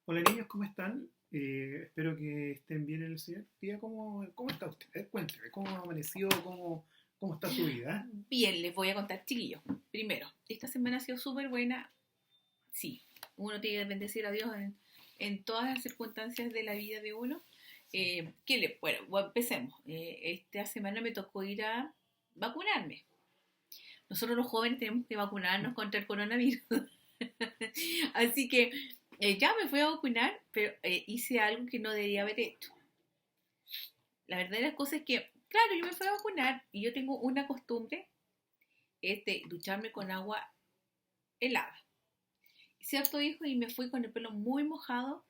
Hola niños, ¿cómo están? Espero que estén bien en el siguiente día. ¿Cómo está usted? Cuénteme, ¿cómo amaneció? ¿Cómo está su vida? Bien, les voy a contar, chiquillos. Primero, esta semana ha sido súper buena. Sí, uno tiene que bendecir a Dios en todas las circunstancias de la vida de uno. Bueno, empecemos. Esta semana me tocó ir a vacunarme. Nosotros los jóvenes tenemos que vacunarnos contra el coronavirus. Así que ya me fui a vacunar, pero hice algo que no debería haber hecho. La verdad de las cosas es que, claro, yo me fui a vacunar y yo tengo una costumbre, es de ducharme con agua helada. ¿Cierto, hijo? Y me fui con el pelo muy mojado.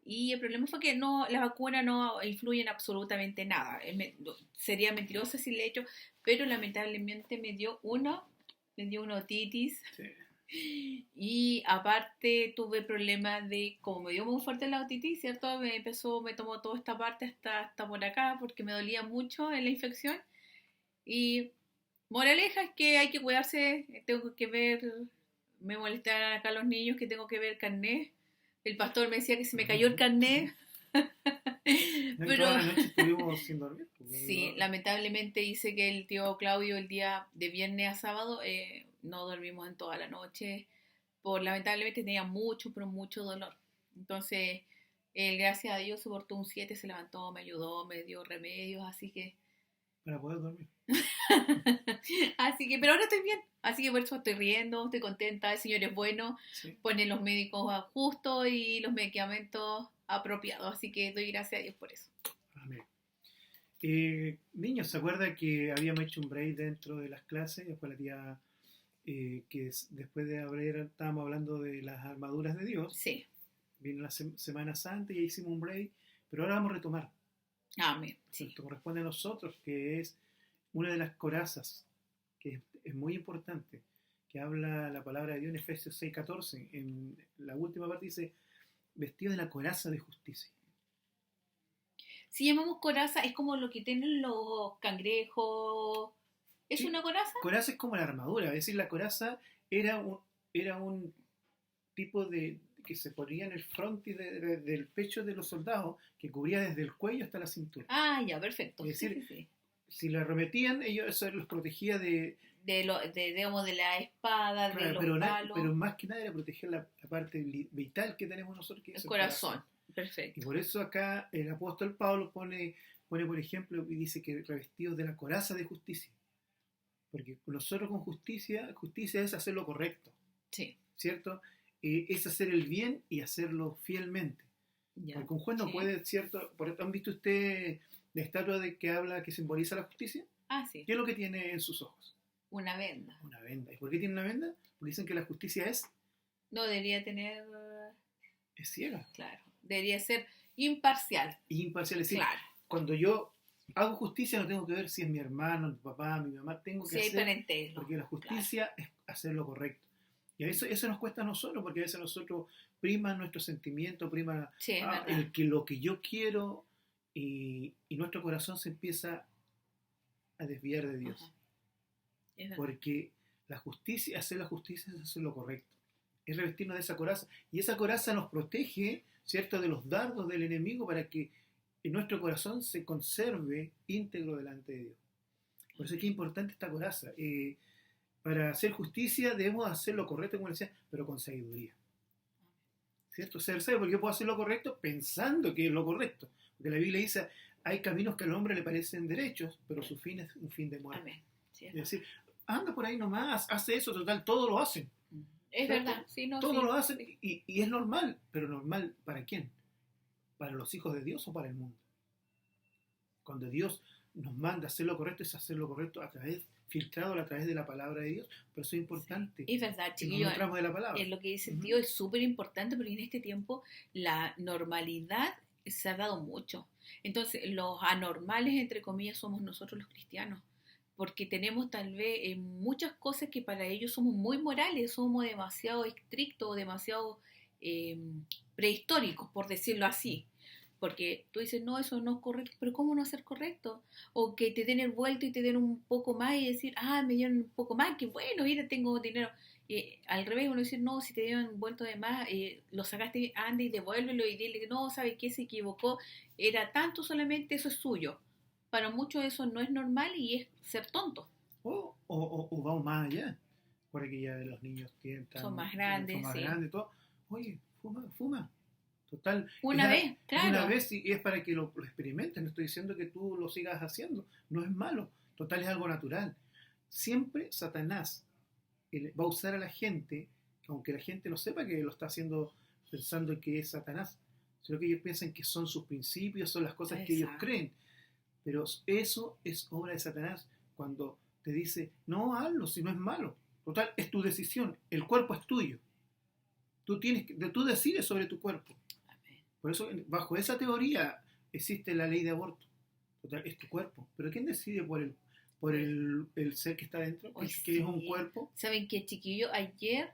Y el problema fue que no, la vacuna no influye en absolutamente nada. Sería mentirosa si le he hecho, pero lamentablemente me dio una otitis. Sí. Y aparte tuve problemas de, como me dio muy fuerte la otitis, ¿cierto? Me tomó toda esta parte hasta por acá porque me dolía mucho en la infección. Y moraleja es que hay que cuidarse, tengo que ver, me molestaban acá los niños que tengo que ver carnet. El pastor me decía que se me cayó el carnet, No, y pero toda la noche estuvimos sin dormir. sí, lamentablemente hice que el tío Claudio el día de viernes a sábado no dormimos en toda la noche, lamentablemente tenía mucho, pero mucho dolor. Entonces, él gracias a Dios soportó un 7, se levantó, me ayudó, me dio remedios, así que Para poder dormir. Así que, pero ahora estoy bien. Así que por eso estoy riendo, estoy contenta. El Señor es bueno, Sí. pone los médicos justos y los medicamentos apropiados. Así que doy gracias a Dios por eso. Amén. Niños, ¿se acuerda que habíamos hecho un break dentro de las clases? Después la tía, después de haber, estábamos hablando de las armaduras de Dios. Sí, Viene la Semana Santa y ya hicimos un break, pero ahora vamos a retomar. amén. Sí, Esto corresponde a nosotros, que es una de las corazas, que es muy importante, que habla la palabra de Dios en Efesios 6:14. En la última parte dice, vestido de la coraza de justicia. si llamamos coraza, es como lo que tienen los cangrejos. ¿Es Sí, una coraza? coraza es como la armadura, es decir, la coraza era un tipo de que se ponía en el frontis del pecho de los soldados, que cubría desde el cuello hasta la cintura. Ah, ya, perfecto. Es Sí, decir, sí, sí. si la arremetían, ellos eso los protegía de. Digamos, de la espada, de Claro, los pero palos, más que nada era proteger la parte vital que tenemos nosotros, que el es el corazón. corazón. Y Perfecto. por eso acá el apóstol Pablo pone por ejemplo, y dice que revestidos de la coraza de justicia. Porque nosotros con justicia es hacer lo correcto, Sí, ¿cierto? Es hacer el bien y hacerlo fielmente. ya. Porque un juez no Sí. puede, ¿cierto? ¿Han visto usted la estatua que habla, que simboliza la justicia? Ah, sí. ¿Qué es lo que tiene en sus ojos? Una venda. Una venda. ¿Y por qué tiene una venda? Porque dicen que la justicia No debería tener, es ciega claro, debería ser imparcial, y imparcial. Es decir, claro. cuando yo hago justicia no tengo que ver si es mi hermano, mi papá, mi mamá, tengo que Si hay hacer, parentesco, porque la claro. justicia es hacer lo correcto. Y a eso nos cuesta a nosotros, porque a veces nosotros prima nuestro sentimiento, prima Sí, es verdad. lo que yo quiero y nuestro corazón se empieza a desviar de Ajá, Dios. es verdad. Porque hacer la justicia es hacer lo correcto. Es revestirnos de esa coraza. Y esa coraza nos protege, ¿cierto?, de los dardos del enemigo para que nuestro corazón se conserve íntegro delante de Dios. Por eso es que es importante esta coraza. Para hacer justicia debemos hacer lo correcto, como decía, pero con sabiduría. ¿Cierto? Ser sabio, porque yo puedo hacer lo correcto pensando que es lo correcto. Porque la Biblia dice, hay caminos que al hombre le parecen derechos, pero su fin es un fin de muerte. Amén. Sí, Es es verdad. decir, anda por ahí nomás, hace eso, total, todos lo hacen. Es ¿Cierto? verdad, sí, no, Todos sí. lo hacen Sí. y es normal, pero normal ¿para quién? ¿Para los hijos de Dios o para el mundo? Cuando Dios nos manda a hacer lo correcto, es hacer lo correcto filtrado a través de la palabra de Dios. Por eso es Sí. importante Es verdad, que nos chiquillo. nutramos de la palabra. Lo que dice el Uh-huh. tío es súper importante porque en este tiempo la normalidad se ha dado mucho. Entonces, los anormales, entre comillas, somos nosotros los cristianos. Porque tenemos tal vez muchas cosas que para ellos somos muy morales, somos demasiado estrictos, demasiado eh, prehistóricos, por decirlo así. Porque tú dices, no, eso no es correcto, pero ¿cómo no ser correcto? O que te den el vuelto y te den un poco más y decir, ah, me dieron un poco más, que bueno, mira, tengo dinero. Al revés, uno dice, no, si te dieron vuelto de más, lo sacaste, anda y devuélvelo y dile que no, ¿sabe qué? Se equivocó, era tanto solamente, eso es suyo. Para muchos eso no es normal y es ser tonto. O vamos más allá, por que ya de los niños Son más grandes, son más sí. grandes, todo. Oye, fuma. Total, Una vez, claro. Una vez y es para que lo experimentes, no estoy diciendo que tú lo sigas haciendo, no es malo, total es algo natural. Siempre Satanás va a usar a la gente, aunque la gente no sepa que lo está haciendo pensando que es Satanás, sino que ellos piensan que son sus principios, son las cosas que ellos creen. Pero eso es obra de Satanás cuando te dice, no hazlo si no es malo. Total, es tu decisión, el cuerpo es tuyo. Tú decides sobre tu cuerpo. Por eso, bajo esa teoría, existe la ley de aborto. Total, es tu cuerpo. Pero ¿quién decide por el ser que está dentro? Que es un cuerpo. ¿Saben qué, chiquillo? Ayer,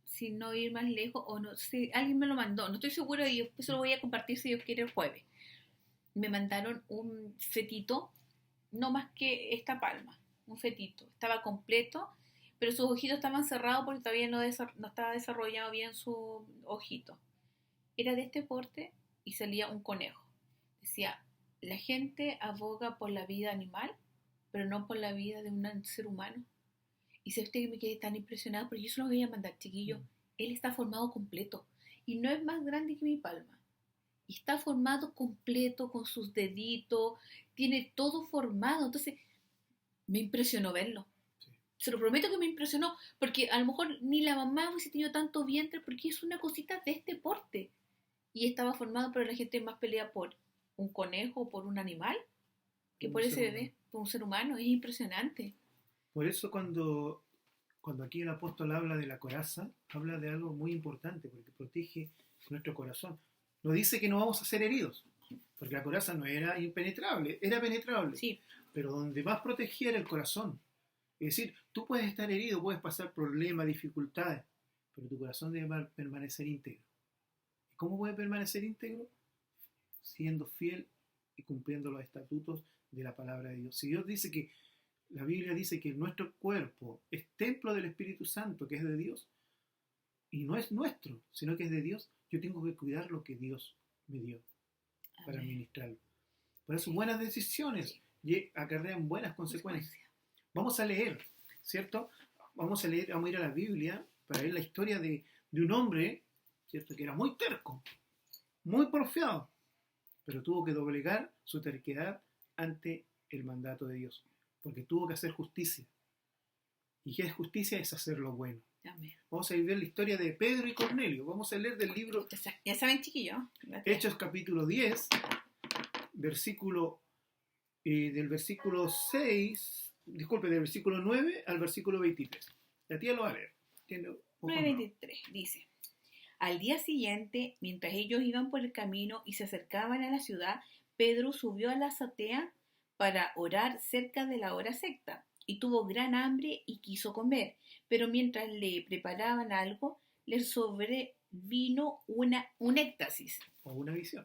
sin no ir más lejos, o no sé, alguien me lo mandó, no estoy segura y después se lo voy a compartir si Dios quiere el jueves. Me mandaron un fetito, no más que esta palma, un fetito. Estaba completo, pero sus ojitos estaban cerrados porque todavía no estaba desarrollado bien su ojito. Era de este porte y salía un conejo. Decía, la gente aboga por la vida animal, pero no por la vida de un ser humano. Y si usted me quedé tan impresionado, porque yo se lo voy a mandar, chiquillo. Él está formado completo y no es más grande que mi palma. Y está formado completo con sus deditos, tiene todo formado. Entonces, me impresionó verlo. Sí. Se lo prometo que me impresionó, porque a lo mejor ni la mamá hubiese tenido tanto vientre, porque es una cosita de este porte. Y estaba formado, pero la gente más pelea por un conejo o por un animal que por ese bebé, por un ser humano. Es impresionante. Por eso cuando aquí el apóstol habla de la coraza, habla de algo muy importante, porque protege nuestro corazón. No dice que no vamos a ser heridos, porque la coraza no era impenetrable, era penetrable. Sí. Pero donde más protegía era el corazón. Es decir, tú puedes estar herido, puedes pasar problemas, dificultades, pero tu corazón debe permanecer íntegro. ¿Cómo puede permanecer íntegro? Siendo fiel y cumpliendo los estatutos de la palabra de Dios. Si Dios dice que, la Biblia dice que nuestro cuerpo es templo del Espíritu Santo, que es de Dios, y no es nuestro, sino que es de Dios, yo tengo que cuidar lo que Dios me dio para administrarlo. Por eso buenas decisiones acarrean buenas consecuencias. Vamos a leer, ¿cierto? Vamos a ir a la Biblia para ver la historia de un hombre, ¿cierto? Que era muy terco, muy porfiado, pero tuvo que doblegar su terquedad ante el mandato de Dios, porque tuvo que hacer justicia. ¿Y qué es justicia? Es hacer lo bueno. Amén. Vamos a ver la historia de Pedro y Cornelio. Vamos a leer del libro ya saben, chiquillos, Hechos capítulo 10, del versículo 9 al versículo 23. La tía lo va a leer. 9:23 dice: Al día siguiente, mientras ellos iban por el camino y se acercaban a la ciudad, Pedro subió a la azotea para orar cerca de la hora sexta, y tuvo gran hambre y quiso comer, pero mientras le preparaban algo, le sobrevino un éxtasis. O una visión.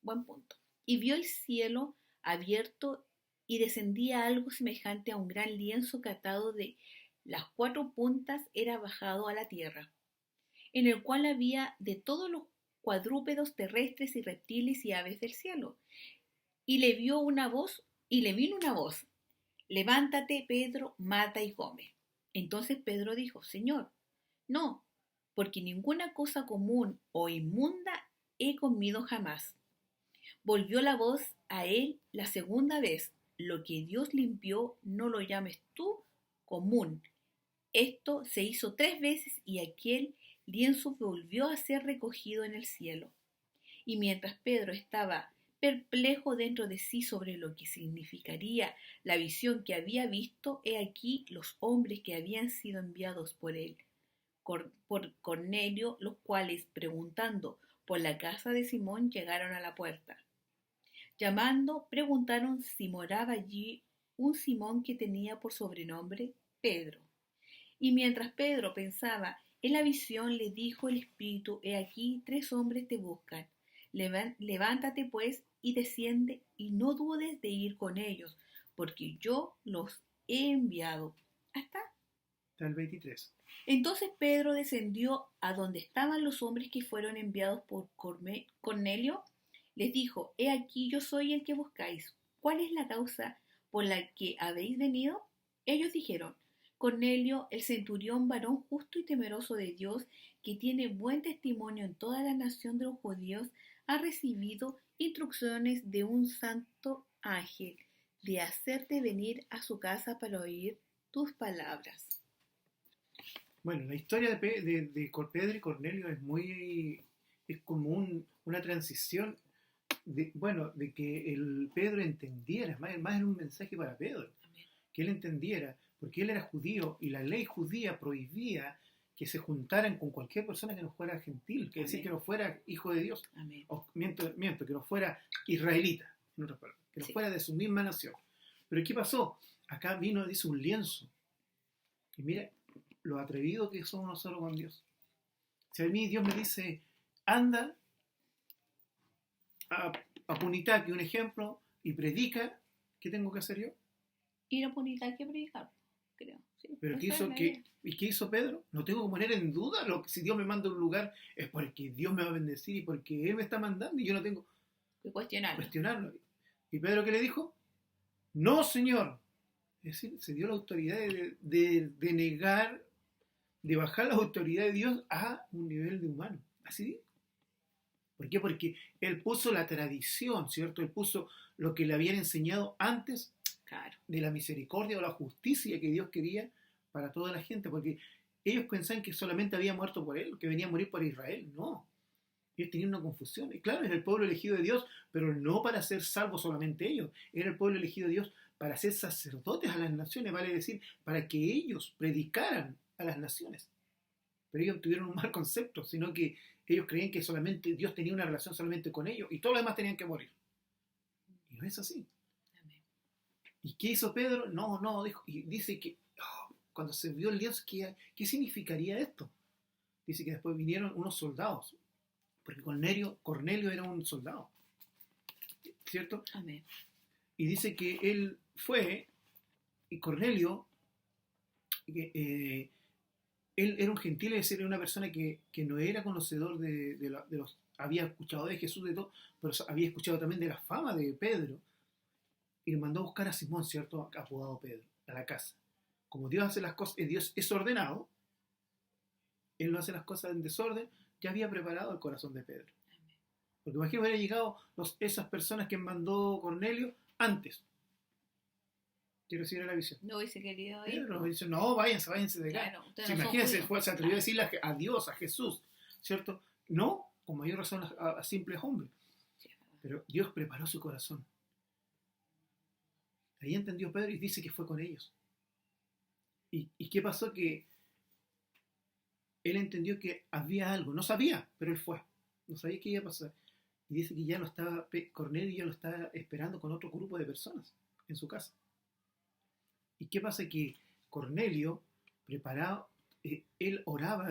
Buen punto. Y vio el cielo abierto y descendía algo semejante a un gran lienzo que atado de las 4 puntas era bajado a la tierra, en el cual había de todos los cuadrúpedos terrestres y reptiles y aves del cielo. Y le vino una voz: levántate, Pedro, mata y come. Entonces Pedro dijo: Señor, no, porque ninguna cosa común o inmunda he comido jamás. Volvió la voz a él la segunda vez: lo que Dios limpió, no lo llames tú común. Esto se hizo 3 veces y aquel lienzo volvió a ser recogido en el cielo. Y mientras Pedro estaba perplejo dentro de sí sobre lo que significaría la visión que había visto, he aquí los hombres que habían sido enviados por él, por Cornelio, los cuales, preguntando por la casa de Simón, llegaron a la puerta. Llamando, preguntaron si moraba allí un Simón que tenía por sobrenombre Pedro. Y mientras Pedro pensaba en la visión, le dijo el Espíritu: he aquí 3 hombres te buscan. Levántate pues y desciende, y no dudes de ir con ellos, porque yo los he enviado. ¿Hasta? Está el 23. Entonces Pedro descendió a donde estaban los hombres que fueron enviados por Cornelio. Les dijo: He aquí, yo soy el que buscáis. ¿Cuál es la causa por la que habéis venido? Ellos dijeron: Cornelio, el centurión, varón justo y temeroso de Dios, que tiene buen testimonio en toda la nación de los judíos, ha recibido instrucciones de un santo ángel de hacerte venir a su casa para oír tus palabras. Bueno, la historia de Pedro y Cornelio es como una transición de que el Pedro entendiera, más era un mensaje para Pedro, Amén. que él entendiera, porque él era judío y la ley judía prohibía que se juntaran con cualquier persona que no fuera gentil, que decir que no fuera hijo de Dios, Amén. o miento, que no fuera israelita, en otras palabras, que no fuera de su misma nación. Pero ¿qué pasó? Acá vino, dice, un lienzo, y mira lo atrevido que somos nosotros con Dios. Si a mí Dios me dice, anda a Punitaqui, un ejemplo, y predica, ¿qué tengo que hacer yo? Ir a Punitaqui a predicar, creo. Sí, Pero ¿qué hizo Pedro? No tengo que poner en duda si Dios me manda a un lugar es porque Dios me va a bendecir y porque Él me está mandando y yo no tengo que cuestionarlo. ¿Y Pedro qué le dijo? No, Señor. Es decir, se dio la autoridad de negar, de bajar la autoridad de Dios a un nivel de humano. Así. ¿Por qué? Porque Él puso la tradición, ¿cierto? Él puso lo que le habían enseñado antes, claro, de la misericordia o la justicia que Dios quería para toda la gente, porque ellos pensaban que solamente había muerto por Él, que venía a morir por Israel. No. Ellos tenían una confusión. Y claro, era el pueblo elegido de Dios, pero no para ser salvos solamente ellos. Era el pueblo elegido de Dios para ser sacerdotes a las naciones, vale decir, para que ellos predicaran a las naciones. Pero ellos tuvieron un mal concepto, sino que ellos creían que solamente Dios tenía una relación solamente con ellos y todos los demás tenían que morir. Y no es así. Amén. ¿Y qué hizo Pedro? No, dijo, y dice que cuando se vio el lienzo, ¿qué significaría esto? Dice que después vinieron unos soldados, porque Cornelio era un soldado, ¿cierto? Amén. Y dice que él fue, y Cornelio, él era un gentil, es decir, era una persona que no era conocedor de los... Había escuchado de Jesús, de todo, pero había escuchado también de la fama de Pedro, y le mandó a buscar a Simón, ¿cierto? Apodado Pedro, a la casa. Como Dios hace las cosas, Dios es ordenado, Él no hace las cosas en desorden, ya había preparado el corazón de Pedro. Porque imagino hubiera llegado esas personas que mandó Cornelio antes. Quiero decir la visión. No hubiese querido ir. Pedro dice, no, váyanse de acá. Claro, Si imagínense, se atrevió a decirle a Dios, a Jesús, ¿cierto? No, con mayor razón a simples hombres. Pero Dios preparó su corazón. Ahí entendió Pedro y dice que fue con ellos. ¿Y qué pasó? Que él entendió que había algo. No sabía, pero él fue. No sabía qué iba a pasar. Y dice que ya lo estaba, Cornelio ya lo estaba esperando con otro grupo de personas en su casa. ¿Y qué pasa? Que Cornelio, preparado, él oraba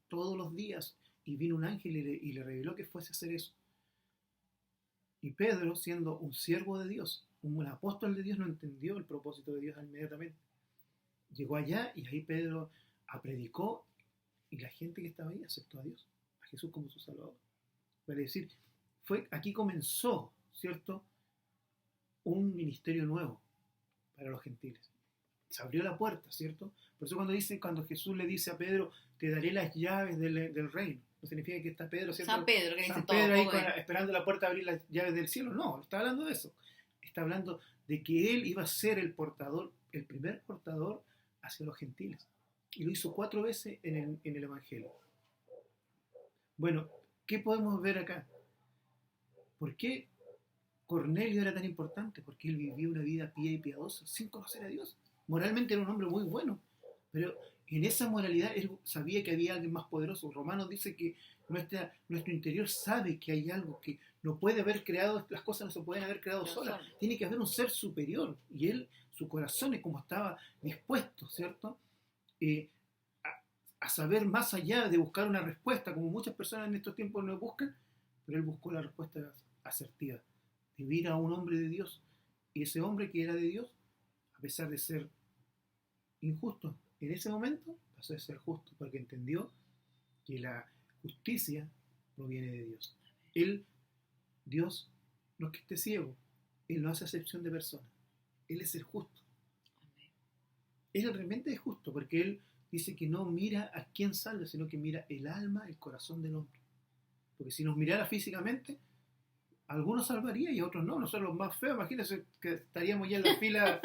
todos los días, y vino un ángel y le reveló que fuese a hacer eso. Y Pedro, siendo un siervo de Dios, un apóstol de Dios, no entendió el propósito de Dios inmediatamente. Llegó allá y ahí Pedro predicó, y la gente que estaba ahí aceptó a Dios, a Jesús como su Salvador. Vale decir, aquí comenzó, ¿cierto?, un ministerio nuevo para los gentiles. Se abrió la puerta, ¿cierto? Por eso cuando Jesús le dice a Pedro, te daré las llaves del reino, no significa que está Pedro, ¿cierto? San Pedro, que dice San todo. Pedro ahí esperando la puerta a abrir las llaves del cielo. No está hablando de eso. Está hablando de que él iba a ser el primer portador hacia los gentiles. Y lo hizo 4 veces en el Evangelio. Bueno, ¿qué podemos ver acá? ¿Por qué Cornelio era tan importante? Porque él vivía una vida pía y piadosa, sin conocer a Dios. Moralmente era un hombre muy bueno, pero en esa moralidad él sabía que había alguien más poderoso. Romanos dice que nuestro interior sabe que hay algo que no puede haber creado, las cosas no se pueden haber creado solas. Tiene que haber un ser superior. Y él, su corazón es como estaba dispuesto, ¿cierto?, a saber más allá de buscar una respuesta, como muchas personas en estos tiempos no buscan, pero él buscó la respuesta asertiva, de vivir a un hombre de Dios, y ese hombre que era de Dios, a pesar de ser injusto, en ese momento pasó a ser justo, porque entendió que la justicia proviene de Dios. Dios, no es que esté ciego, Él no hace acepción de personas. Él es el justo. Él realmente es justo, porque Él dice que no mira a quién salva, sino que mira el alma, el corazón del hombre. Porque si nos mirara físicamente, algunos salvaría y otros no. Nosotros los más feos, imagínense que estaríamos ya en la fila.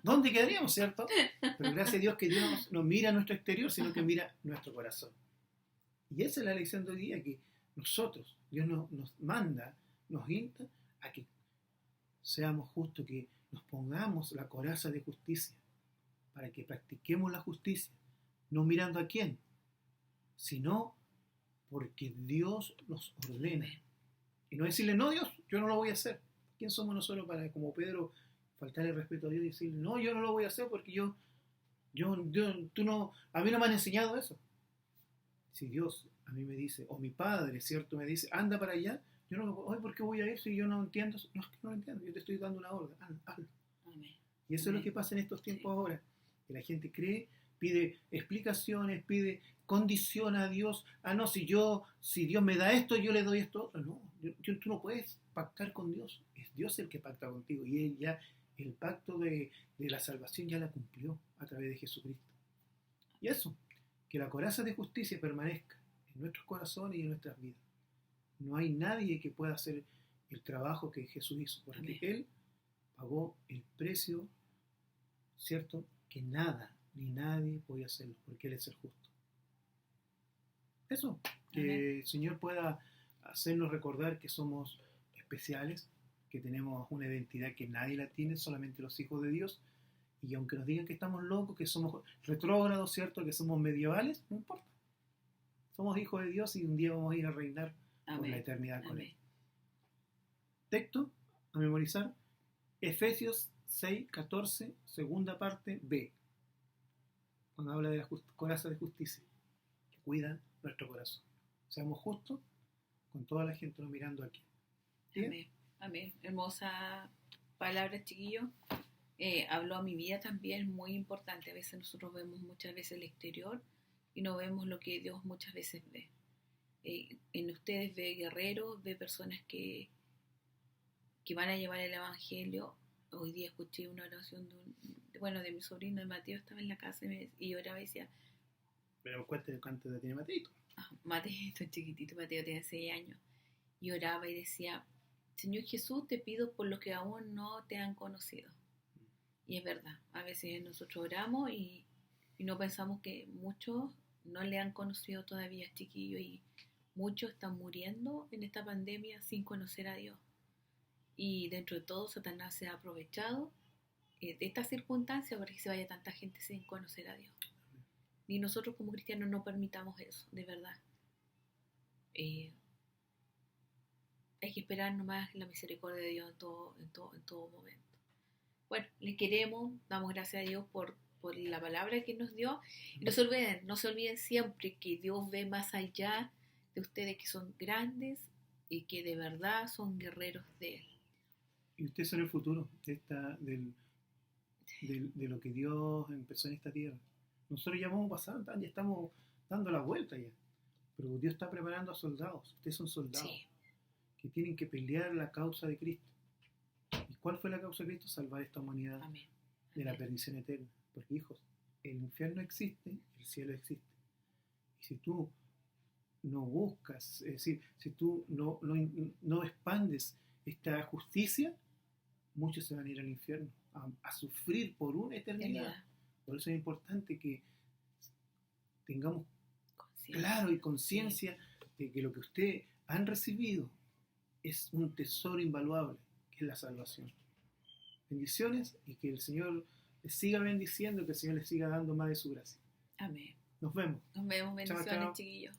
¿Dónde quedaríamos, cierto? Pero gracias a Dios que Dios no mira nuestro exterior, sino que mira nuestro corazón. Y esa es la lección de hoy día, que nosotros, Dios nos manda, nos insta a que seamos justos, que nos pongamos la coraza de justicia, para que practiquemos la justicia, no mirando a quién, sino porque Dios nos ordena. Y no decirle, no, Dios, yo no lo voy a hacer. ¿Quién somos nosotros para, como Pedro, faltarle respeto a Dios y decirle, no, yo no lo voy a hacer porque tú no, a mí no me han enseñado eso? Si Dios a mí me dice, o mi padre, ¿cierto? Me dice, anda para allá, yo no, ¿por qué voy a ir si yo no entiendo? No, es que no lo entiendo, yo te estoy dando una orden, hazlo. Amén. Y eso es lo que pasa en estos tiempos ahora, que la gente cree, pide explicaciones, pide, condiciona a Dios. No, si Dios me da esto, yo le doy esto otro. No, tú no puedes pactar con Dios. Es Dios el que pacta contigo. Y Él ya, el pacto de la salvación ya la cumplió a través de Jesucristo. Y eso, que la coraza de justicia permanezca en nuestros corazones y en nuestras vidas. No hay nadie que pueda hacer el trabajo que Jesús hizo, porque Amén. Él pagó el precio, ¿cierto? Que nada ni nadie podía hacerlo, porque Él es el justo. Eso, que Amén. El Señor pueda hacernos recordar que somos especiales, que tenemos una identidad que nadie la tiene, solamente los hijos de Dios, y aunque nos digan que estamos locos, que somos retrógrados, ¿cierto? Que somos medievales, no importa. Somos hijos de Dios y un día vamos a ir a reinar Amén. Por la eternidad con Amén. Él. Texto a memorizar, Efesios 6:14, segunda parte B, cuando habla de la coraza de justicia, que cuida nuestro corazón. Seamos justos con toda la gente nos mirando aquí. Amén. Amén. Hermosa palabra, chiquillos. Habló a mi vida también, muy importante. A veces nosotros vemos muchas veces el exterior y no vemos lo que Dios muchas veces ve. En ustedes ve guerreros, ve personas que van a llevar el evangelio. Hoy día escuché una oración de mi sobrino, de Mateo, estaba en la casa y oraba y decía... Pero cuéntame cuánto tiene Mateito. Mateito, chiquitito, Mateo tiene 6 años. Y oraba y decía, Señor Jesús, te pido por los que aún no te han conocido. Y es verdad, a veces nosotros oramos y no pensamos que muchos no le han conocido todavía a chiquillo, y muchos están muriendo en esta pandemia sin conocer a Dios. Y dentro de todo, Satanás se ha aprovechado de esta circunstancia para que se vaya tanta gente sin conocer a Dios. Y nosotros como cristianos no permitamos eso, de verdad. Hay que esperar nomás la misericordia de Dios en todo momento. Bueno, le queremos, damos gracias a Dios por la palabra que nos dio. Y no se olviden siempre que Dios ve más allá de ustedes, que son grandes y que de verdad son guerreros de Él. Y ustedes son el futuro de lo que Dios empezó en esta tierra. Nosotros ya vamos pasando, ya estamos dando la vuelta ya. Pero Dios está preparando a soldados. Ustedes son soldados, sí, que tienen que pelear la causa de Cristo. ¿Y cuál fue la causa de Cristo? Salvar esta humanidad Amén. De la perdición eterna. Porque, hijos, el infierno existe, el cielo existe. Y si tú no buscas, es decir, si tú no expandes esta justicia, muchos se van a ir al infierno a sufrir por una eternidad. Por eso es importante que tengamos claro y conciencia de que lo que ustedes han recibido es un tesoro invaluable, que es la salvación. Bendiciones, y que el Señor les siga bendiciendo, que el Señor les siga dando más de su gracia. Amén. Nos vemos. Bendiciones, chao, chao. Chiquillos.